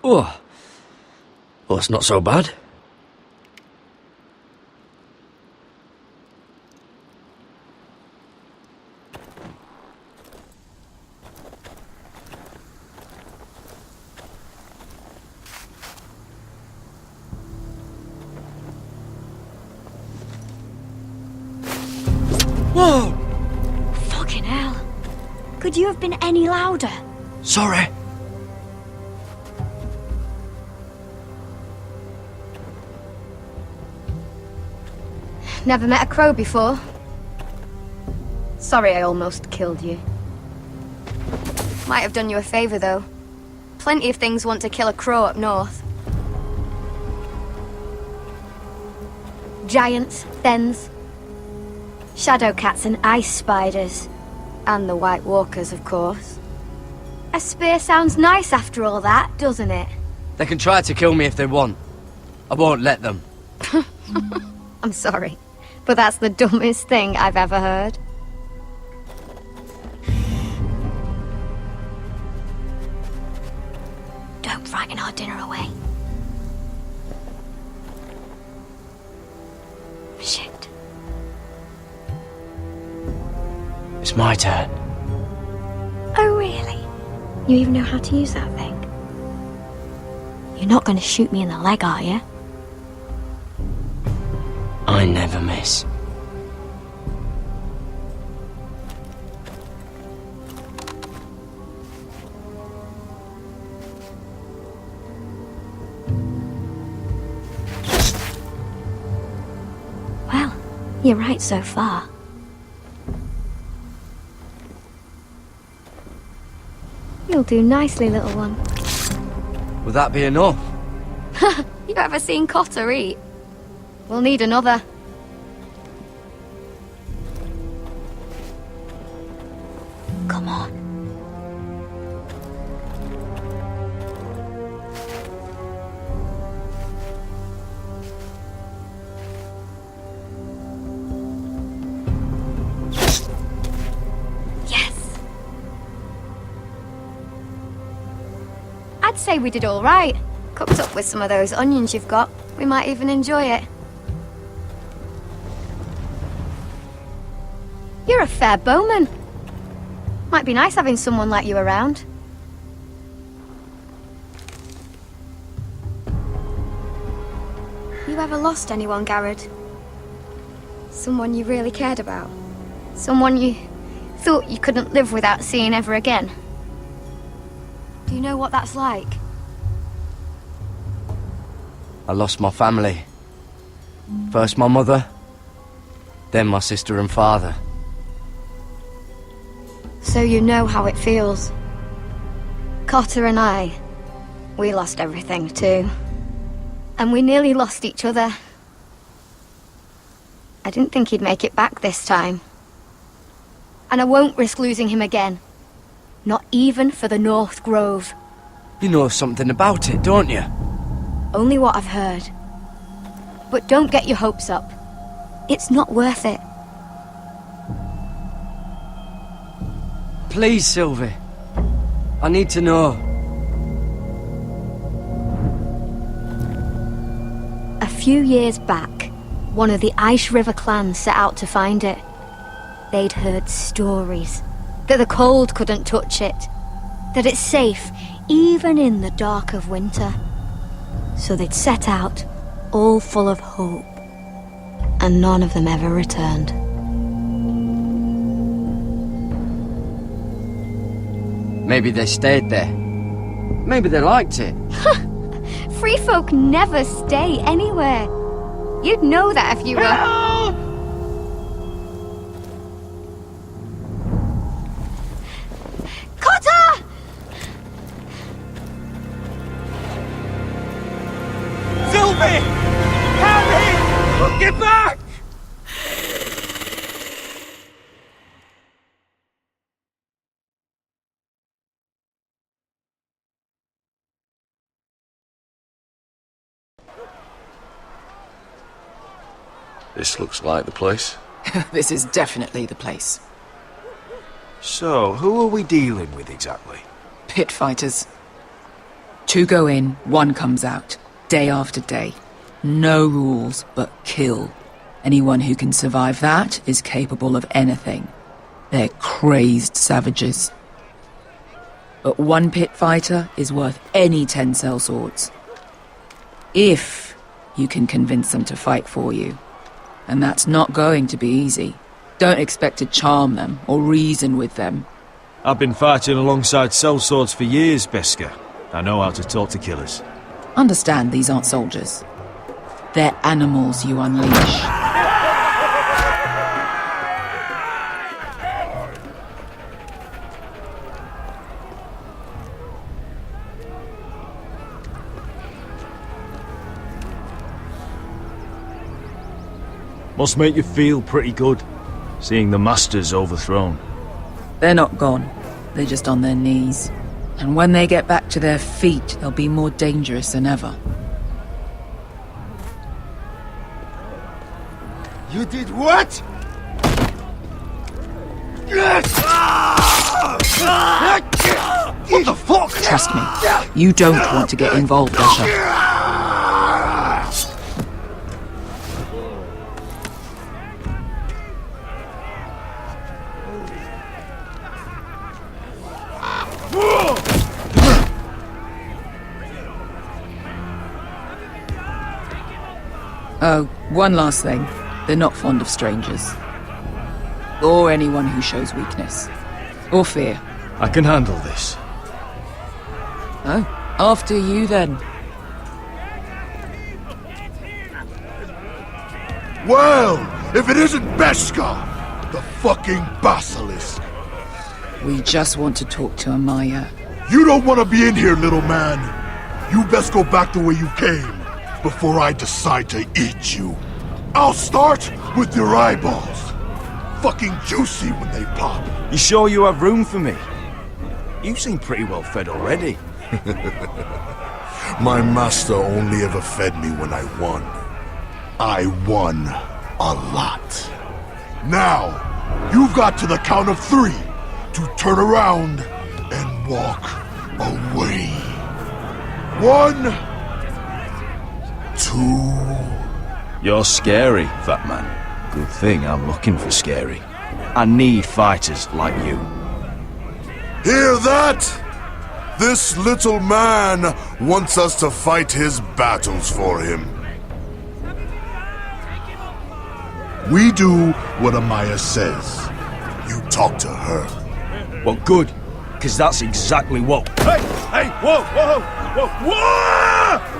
Oh. Well, it's not so bad. Whoa! Fucking hell. Could you have been any louder? Sorry. Never met a crow before. Sorry I almost killed you. Might have done you a favor, though. Plenty of things want to kill a crow up north. Giants, thens, shadow cats and ice spiders. And the White Walkers, of course. A spear sounds nice after all that, doesn't it? They can try to kill me if they want. I won't let them. I'm sorry, but that's the dumbest thing I've ever heard. Don't frighten our dinner away. Shit. It's my turn. Oh, really? You even know how to use that thing? You're not going to shoot me in the leg, are you? I never miss. Well, you're right so far. You'll do nicely, little one. Will that be enough? You ever seen Cotter eat? We'll need another. Come on. Yes. I'd say we did all right. Cooked up with some of those onions you've got. We might even enjoy it. You're a fair bowman. Might be nice having someone like you around. You ever lost anyone, Garrod? Someone you really cared about? Someone you thought you couldn't live without seeing ever again? Do you know what that's like? I lost my family. First my mother, then my sister and father. So you know how it feels. Cotter and I, we lost everything too. And we nearly lost each other. I didn't think he'd make it back this time. And I won't risk losing him again. Not even for the North Grove. You know something about it, don't you? Only what I've heard. But don't get your hopes up. It's not worth it. Please, Sylvie. I need to know. A few years back, one of the Ice River clans set out to find it. They'd heard stories that the cold couldn't touch it, that it's safe even in the dark of winter. So they'd set out, all full of hope, and none of them ever returned. Maybe they stayed there. Maybe they liked it. Free folk never stay anywhere. You'd know that if you were... Help! Cotter! Sylvie! Help me! Get back! This looks like the place. This is definitely the place. So, who are we dealing with exactly? Pit fighters. 2 go in, 1 comes out. Day after day. No rules, but kill. Anyone who can survive that is capable of anything. They're crazed savages. But 1 pit fighter is worth any 10 sellswords. If you can convince them to fight for you. And that's not going to be easy. Don't expect to charm them or reason with them. I've been fighting alongside sellswords for years, Beskha. I know how to talk to killers. Understand these aren't soldiers. They're animals you unleash. Must make you feel pretty good, seeing the Masters overthrown. They're not gone. They're just on their knees. And when they get back to their feet, they'll be more dangerous than ever. You did what? What the fuck? Trust me, you don't want to get involved, Asher. Oh, one last thing. They're not fond of strangers. Or anyone who shows weakness. Or fear. I can handle this. Oh, after you then. Well, if it isn't Beskha, the fucking basilisk. We just want to talk to Amaya. You don't want to be in here, little man. You best go back the way you came before I decide to eat you. I'll start with your eyeballs. Fucking juicy when they pop. You sure you have room for me? You seem pretty well fed already. My master only ever fed me when I won. I won a lot. Now, you've got to the count of 3 to turn around and walk away. 1, 2... You're scary, fat man. Good thing I'm looking for scary. I need fighters like you. Hear that? This little man wants us to fight his battles for him. We do what Amaya says. You talk to her. Well, good, because that's exactly what... Hey! Hey! Whoa! Whoa! Whoa! Whoa!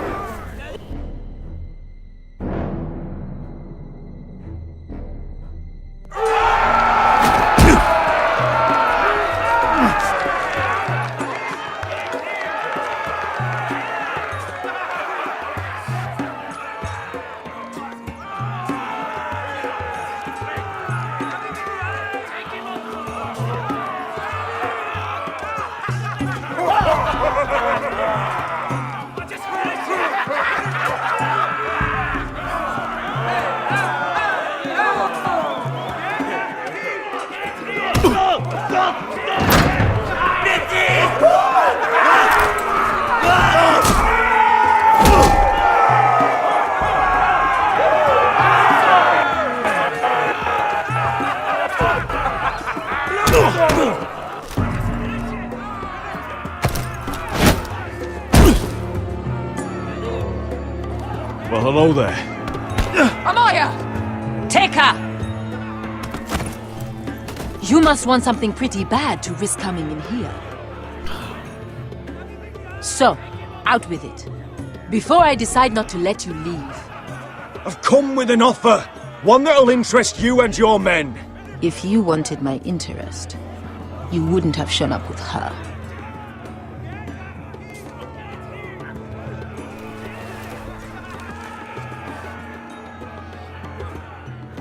Well, hello there. Amaya! Take her! You must want something pretty bad to risk coming in here. So, out with it. Before I decide not to let you leave. I've come with an offer. One that'll interest you and your men. If you wanted my interest, you wouldn't have shown up with her.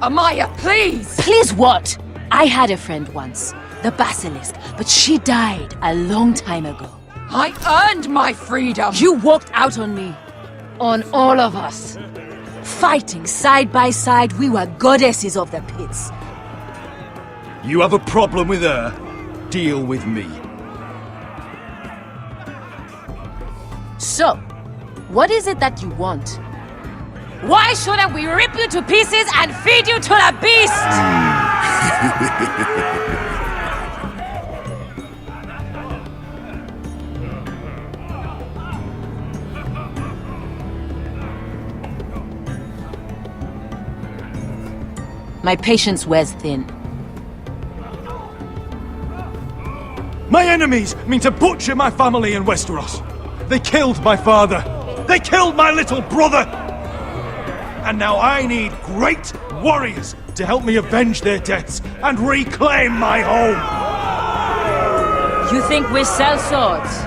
Amaya, please! Please what? I had a friend once, the Basilisk, but she died a long time ago. I earned my freedom! You walked out on me. On all of us. Fighting side by side, we were goddesses of the pits. You have a problem with her? Deal with me. So, what is it that you want? Why shouldn't we rip you to pieces and feed you to the beast? My patience wears thin. My enemies mean to butcher my family in Westeros. They killed my father. They killed my little brother. And now I need great warriors to help me avenge their deaths and reclaim my home. You think we sell swords?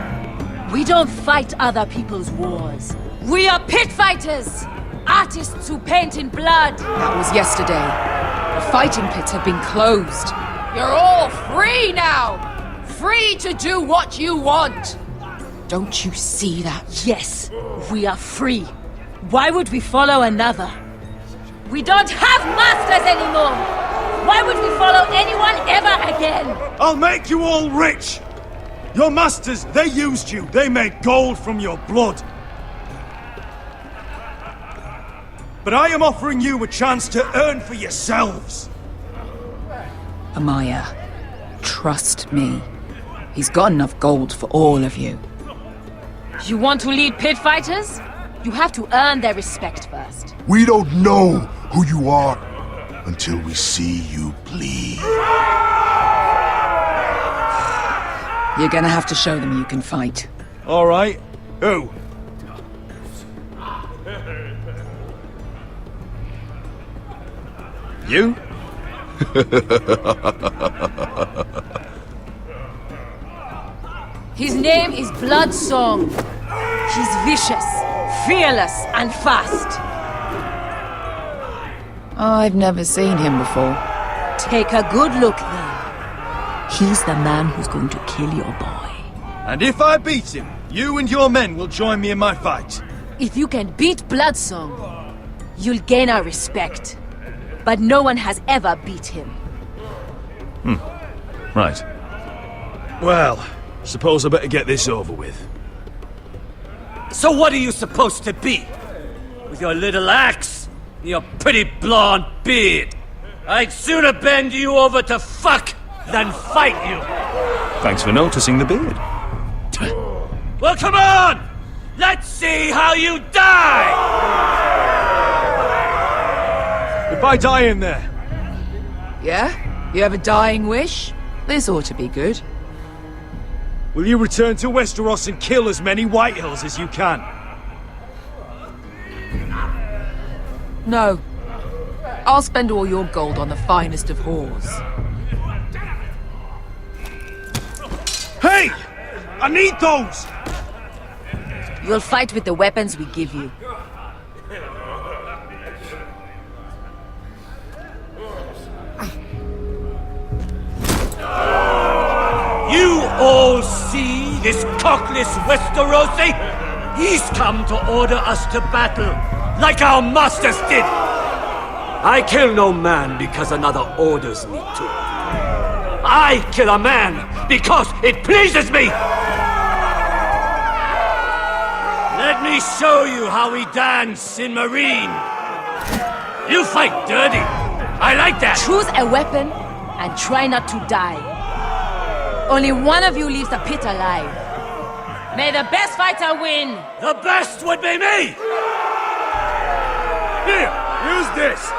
We don't fight other people's wars. We are pit fighters! Artists who paint in blood! That was yesterday. The fighting pits have been closed. You're all free now! Free to do what you want! Don't you see that? Yes, we are free. Why would we follow another? We don't have masters anymore! Why would we follow anyone ever again? I'll make you all rich! Your masters, they used you. They made gold from your blood. But I am offering you a chance to earn for yourselves. Amaya, trust me. He's got enough gold for all of you. You want to lead pit fighters? You have to earn their respect first. We don't know who you are until we see you bleed. You're gonna have to show them you can fight. All right. Who? You? His name is Bloodsong. He's vicious, fearless, and fast. I've never seen him before. Take a good look then. He's the man who's going to kill your boy. And if I beat him, you and your men will join me in my fight. If you can beat Bloodsong, you'll gain our respect. But no one has ever beat him. Right. Well, suppose I better get this over with. So what are you supposed to be? With your little axe and your pretty blonde beard? I'd sooner bend you over to fuck than fight you. Thanks for noticing the beard. Well, come on! Let's see how you die! If I die in there, Yeah? You have a dying wish? This ought to be good. will you return to Westeros and kill as many Whitehills as you can? No. I'll spend all your gold on the finest of whores. Hey! I need those! You'll fight with the weapons we give you. You all see this cockless Westerosi? He's come to order us to battle, like our masters did. I kill no man because another orders me to. I kill a man because it pleases me! Let me show you how we dance in Marine. You fight dirty. I like that. Choose a weapon and try not to die. Only one of you leaves the pit alive. May the best fighter win! The best would be me! Here, use this!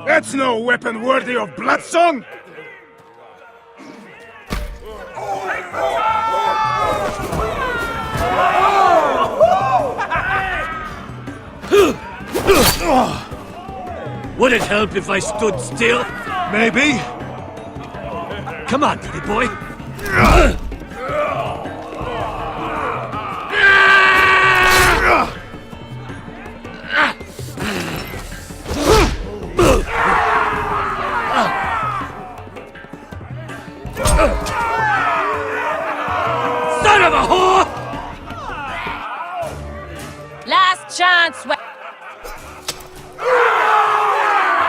That's no weapon worthy of Bloodsong! Would it help if I stood still? Maybe. Come on, pretty boy. Son of a whore! Last chance.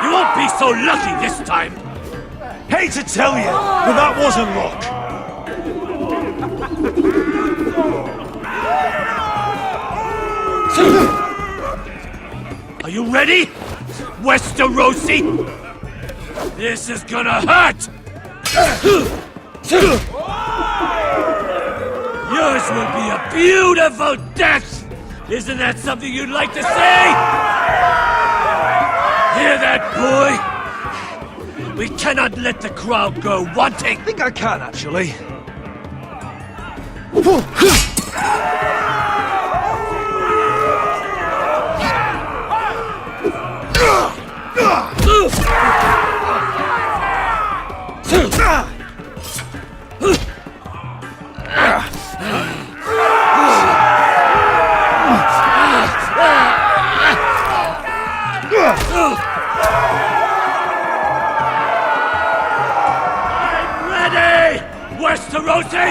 You won't be so lucky this time. Hate to tell you, but that wasn't luck. Are you ready, Westerosi? This is gonna hurt! Yours will be a beautiful death! Isn't that something you'd like to say? Hear that, boy? We cannot let the crowd go wanting! I think I can, actually. Westerosi!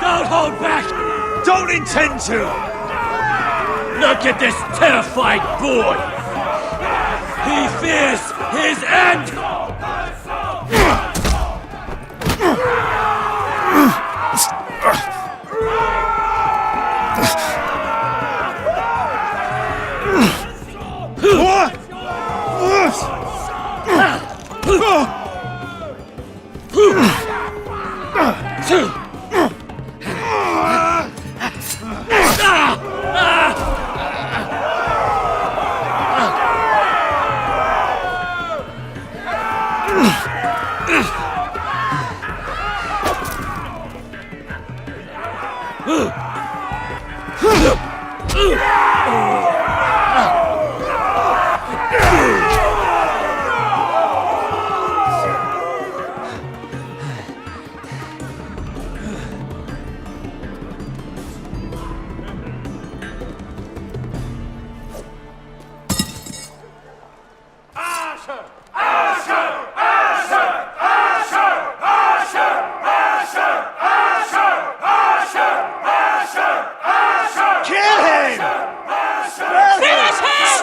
Don't hold back! Don't intend to! Look at this terrified boy! He fears his end!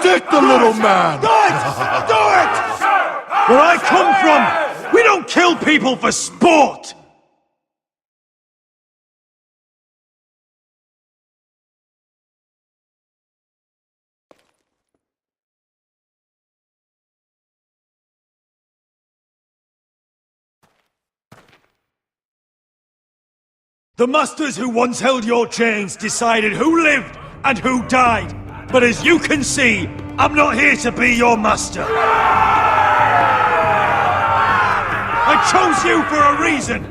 Stick the little man! Do it! Do it! Where I come from, we don't kill people for sport! The masters who once held your chains decided who lived and who died. But as you can see, I'm not here to be your master. I chose you for a reason.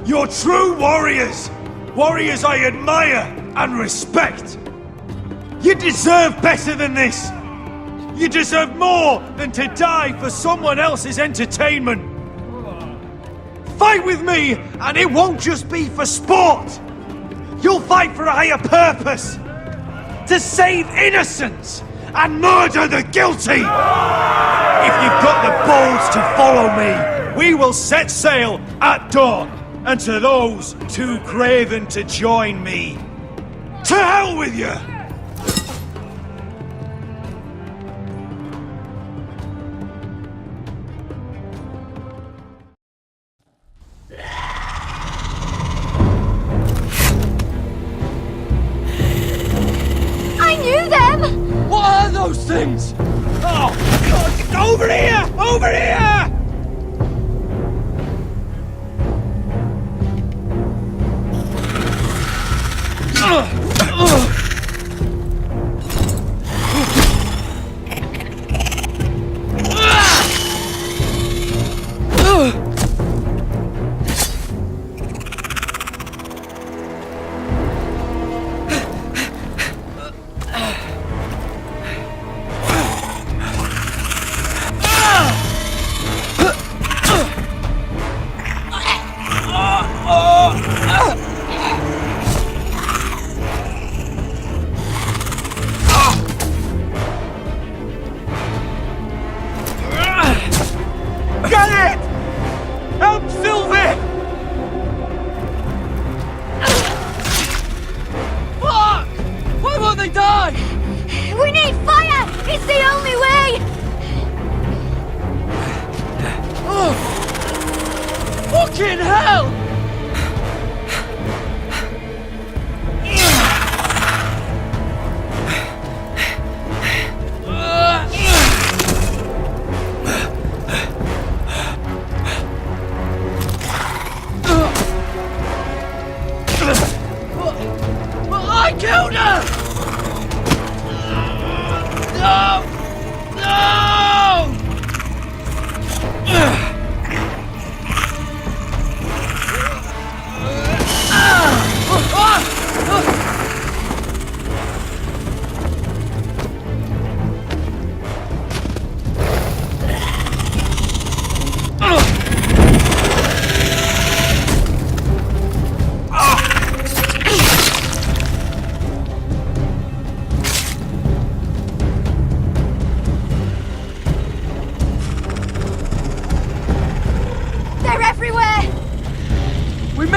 You're true warriors. Warriors I admire and respect. You deserve better than this. You deserve more than to die for someone else's entertainment. Fight with me, and it won't just be for sport. You'll fight for a higher purpose! To save innocents and murder the guilty! If you've got the balls to follow me, we will set sail at dawn. And to those too craven to join me, to hell with you! What are those things? Oh, God, over here! Over here!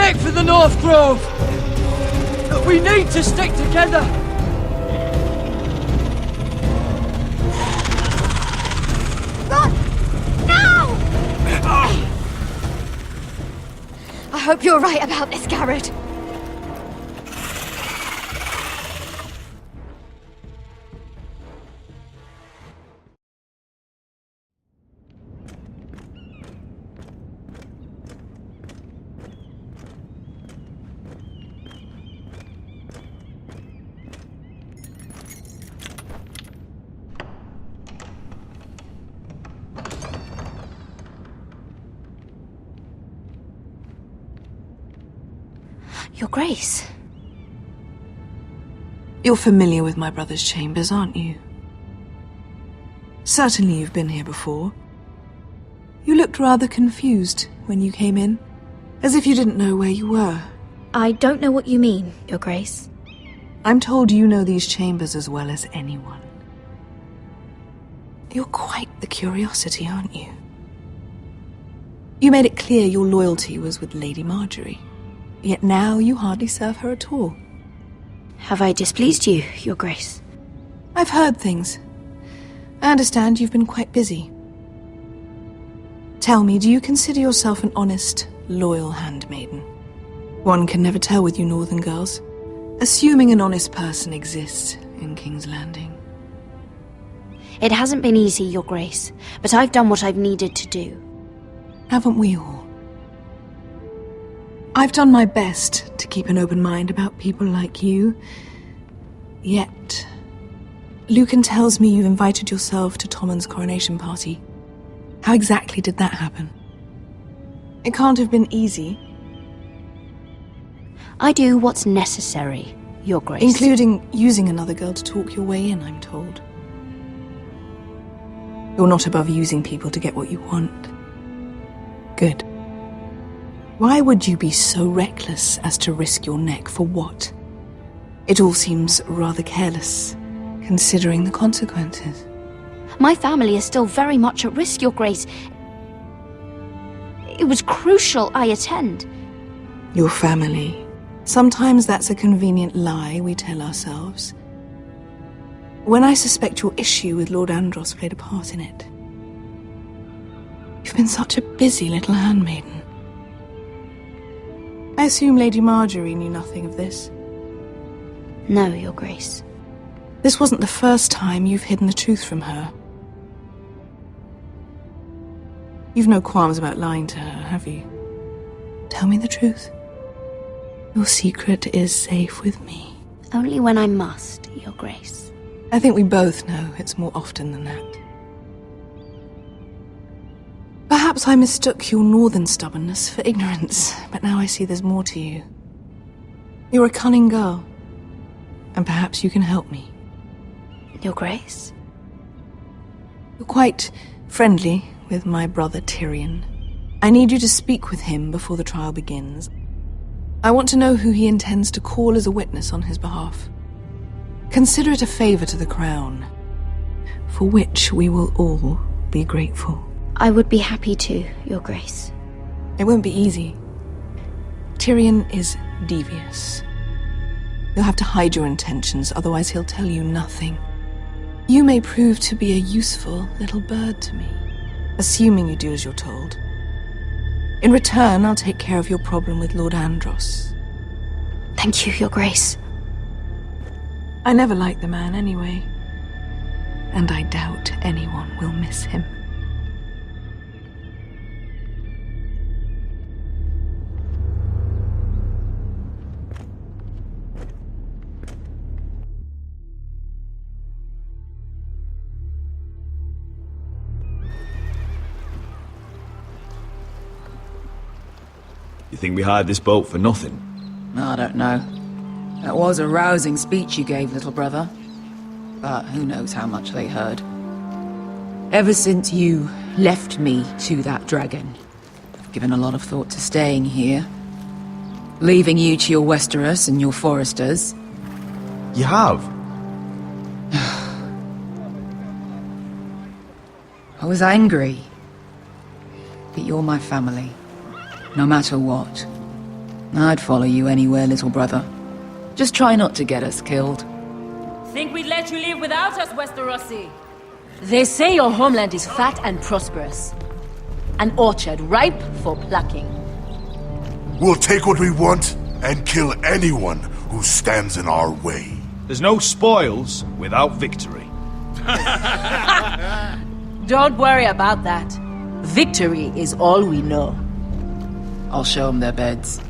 Make for the North Grove! We need to stick together! Run! No! I hope you're right about this, Garrett. Your Grace. You're familiar with my brother's chambers, aren't you? Certainly you've been here before. You looked rather confused when you came in, as if you didn't know where you were. I don't know what you mean, Your Grace. I'm told you know these chambers as well as anyone. You're quite the curiosity, aren't you? You made it clear your loyalty was with Lady Marjorie. Yet now you hardly serve her at all. Have I displeased you, Your Grace? I've heard things. I understand you've been quite busy. Tell me, do you consider yourself an honest, loyal handmaiden? One can never tell with you northern girls. Assuming an honest person exists in King's Landing. It hasn't been easy, Your Grace, but I've done what I've needed to do. Haven't we all? I've done my best to keep an open mind about people like you. Yet, Lucan tells me you've invited yourself to Tommen's coronation party. How exactly did that happen? It can't have been easy. I do what's necessary, Your Grace. Including using another girl to talk your way in, I'm told. You're not above using people to get what you want. Good. Why would you be so reckless as to risk your neck for what? It all seems rather careless, considering the consequences. My family is still very much at risk, Your Grace. It was crucial I attend. Your family. Sometimes that's a convenient lie we tell ourselves. When I suspect your issue with Lord Andros played a part in it. You've been such a busy little handmaiden. I assume Lady Marjorie knew nothing of this. No, Your Grace. This wasn't the first time you've hidden the truth from her. You've no qualms about lying to her, have you? Tell me the truth. Your secret is safe with me. Only when I must, Your Grace. I think we both know it's more often than that. Perhaps I mistook your northern stubbornness for ignorance, but now I see there's more to you. You're a cunning girl, and perhaps you can help me. Your Grace? You're quite friendly with my brother Tyrion. I need you to speak with him before the trial begins. I want to know who he intends to call as a witness on his behalf. Consider it a favor to the crown, for which we will all be grateful. I would be happy to, Your Grace. It won't be easy. Tyrion is devious. You'll have to hide your intentions, otherwise he'll tell you nothing. You may prove to be a useful little bird to me, assuming you do as you're told. In return, I'll take care of your problem with Lord Andros. Thank you, Your Grace. I never liked the man anyway, and I doubt anyone will miss him. You think we hired this boat for nothing? I don't know. That was a rousing speech you gave, little brother. But who knows how much they heard. Ever since you left me to that dragon, I've given a lot of thought to staying here. Leaving you to your Westeros and your Foresters. You have? I was angry. But you're my family. No matter what. I'd follow you anywhere, little brother. Just try not to get us killed. Think we'd let you leave without us, Westerosi? They say your homeland is fat and prosperous. An orchard ripe for plucking. We'll take what we want and kill anyone who stands in our way. There's no spoils without victory. Don't worry about that. Victory is all we know. I'll show them their beds.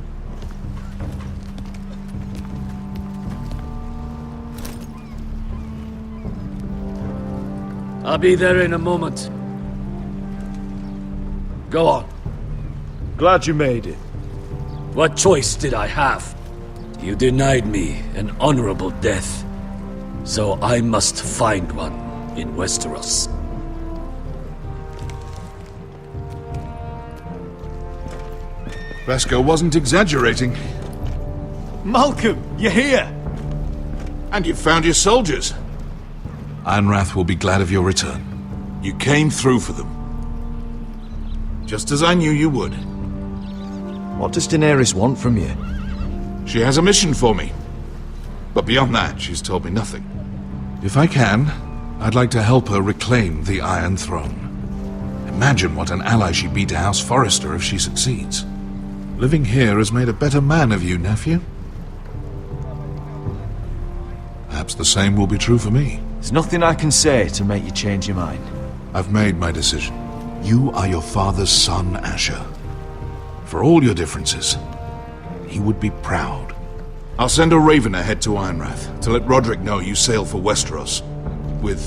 I'll be there in a moment. Go on. Glad you made it. What choice did I have? You denied me an honorable death. So I must find one in Westeros. Vasco wasn't exaggerating. Malcolm, you're here! And you've found your soldiers. Ironrath will be glad of your return. You came through for them. Just as I knew you would. What does Daenerys want from you? She has a mission for me. But beyond that, she's told me nothing. If I can, I'd like to help her reclaim the Iron Throne. Imagine what an ally she'd be to House Forrester if she succeeds. Living here has made a better man of you, nephew. Perhaps the same will be true for me. There's nothing I can say to make you change your mind. I've made my decision. You are your father's son, Asher. For all your differences, he would be proud. I'll send a raven ahead to Ironrath to let Roderick know you sail for Westeros with,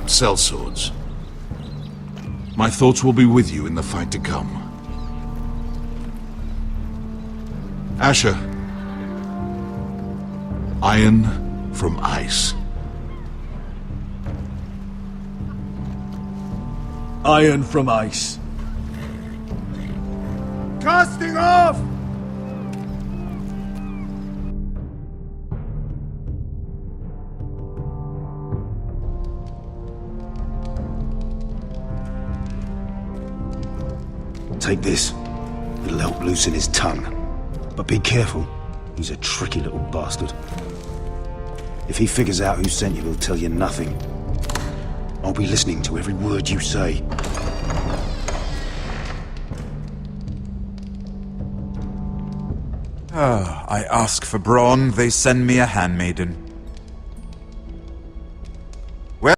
sellswords. My thoughts will be with you in the fight to come. Asher. Iron from ice. Iron from ice. Casting off! Take this. It'll help loosen his tongue. But be careful. He's a tricky little bastard. If he figures out who sent you, he'll tell you nothing. I'll be listening to every word you say. I ask for brawn, they send me a handmaiden.